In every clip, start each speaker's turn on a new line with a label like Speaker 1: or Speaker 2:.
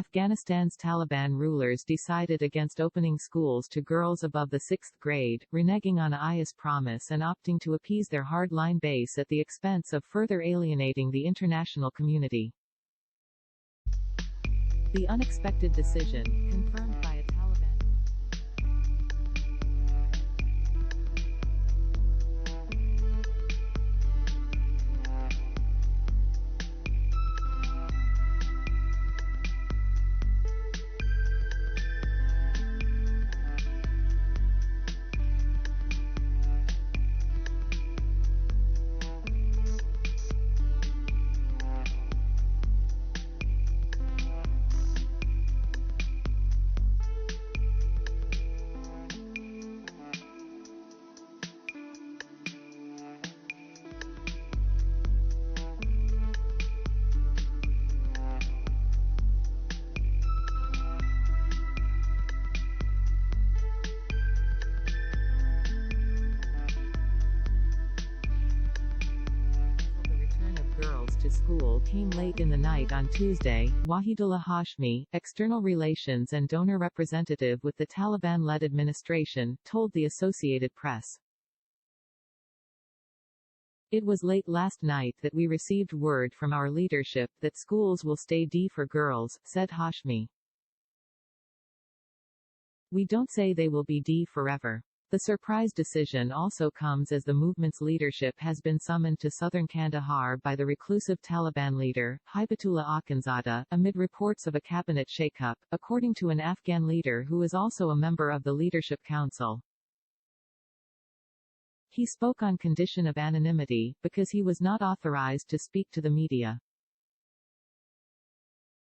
Speaker 1: Afghanistan's Taliban rulers decided against opening schools to girls above the 6th grade, reneging on a ious promise and opting to appease their hardline base at the expense of further alienating the international community. The unexpected decision, confirmed by a Taliban to school came late in the night on Tuesday, Waheedullah Hashmi, external relations and donor representative with the Taliban-led administration, told the Associated Press. It was late last night that we received word from our leadership that schools will stay D for girls, said Hashmi. We don't say they will be D forever. The surprise decision also comes as the movement's leadership has been summoned to southern Kandahar by the reclusive Taliban leader, Haibatullah Akhunzada, amid reports of a cabinet shakeup, according to an Afghan leader who is also a member of the Leadership Council. He spoke on condition of anonymity, because he was not authorized to speak to the media.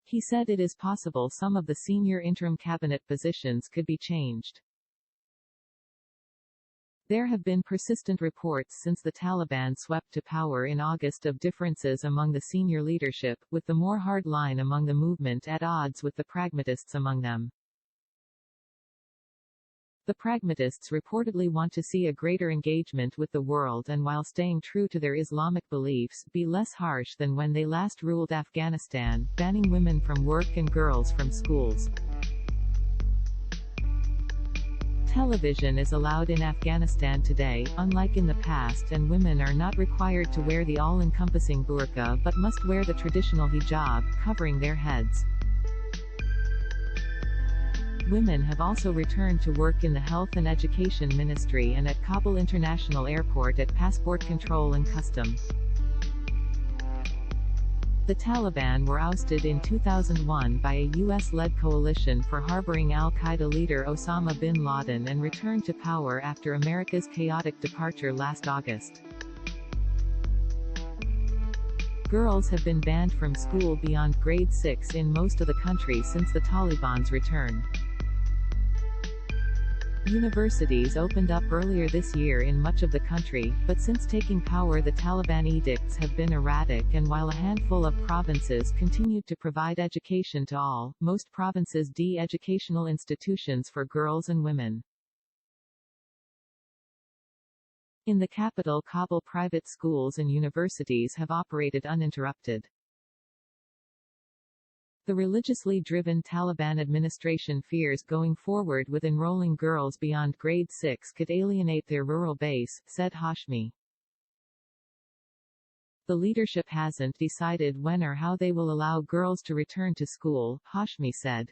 Speaker 1: He said it is possible some of the senior interim cabinet positions could be changed. There have been persistent reports since the Taliban swept to power in August of differences among the senior leadership, with the more hard line among the movement at odds with the pragmatists among them. The pragmatists reportedly want to see a greater engagement with the world and, while staying true to their Islamic beliefs, be less harsh than when they last ruled Afghanistan, banning women from work and girls from schools. Television is allowed in Afghanistan today, unlike in the past, and women are not required to wear the all-encompassing burqa but must wear the traditional hijab, covering their heads. Women have also returned to work in the Health and Education Ministry and at Kabul International Airport at passport control and custom. The Taliban were ousted in 2001 by a US-led coalition for harboring al-Qaeda leader Osama bin Laden and returned to power after America's chaotic departure last August. Girls have been banned from school beyond grade 6 in most of the country since the Taliban's return. Universities opened up earlier this year in much of the country, but since taking power the Taliban edicts have been erratic, and while a handful of provinces continued to provide education to all, most provinces de-educational institutions for girls and women. In the capital Kabul, private schools and universities have operated uninterrupted. The religiously driven Taliban administration fears going forward with enrolling girls beyond grade 6 could alienate their rural base, said Hashmi. The leadership hasn't decided when or how they will allow girls to return to school, Hashmi said.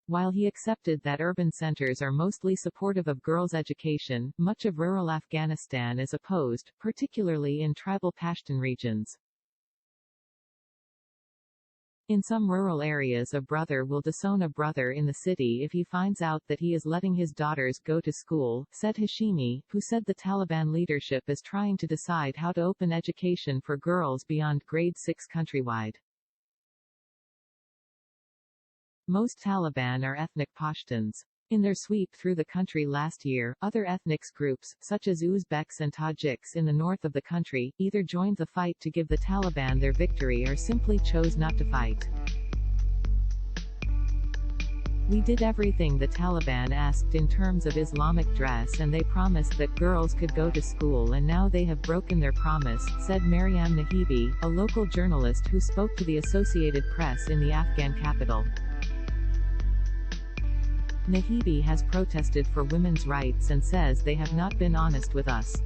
Speaker 1: While he accepted that urban centers are mostly supportive of girls' education, much of rural Afghanistan is opposed, particularly in tribal Pashtun regions. In some rural areas, a brother will disown a brother in the city if he finds out that he is letting his daughters go to school, said Hashmi, who said the Taliban leadership is trying to decide how to open education for girls beyond grade 6 countrywide. Most Taliban are ethnic Pashtuns. In their sweep through the country last year, other ethnic groups, such as Uzbeks and Tajiks in the north of the country, either joined the fight to give the Taliban their victory or simply chose not to fight. We did everything the Taliban asked in terms of Islamic dress, and they promised that girls could go to school, and now they have broken their promise, said Maryam Nahibi, a local journalist who spoke to the Associated Press in the Afghan capital. Nahibi has protested for women's rights and says they have not been honest with us.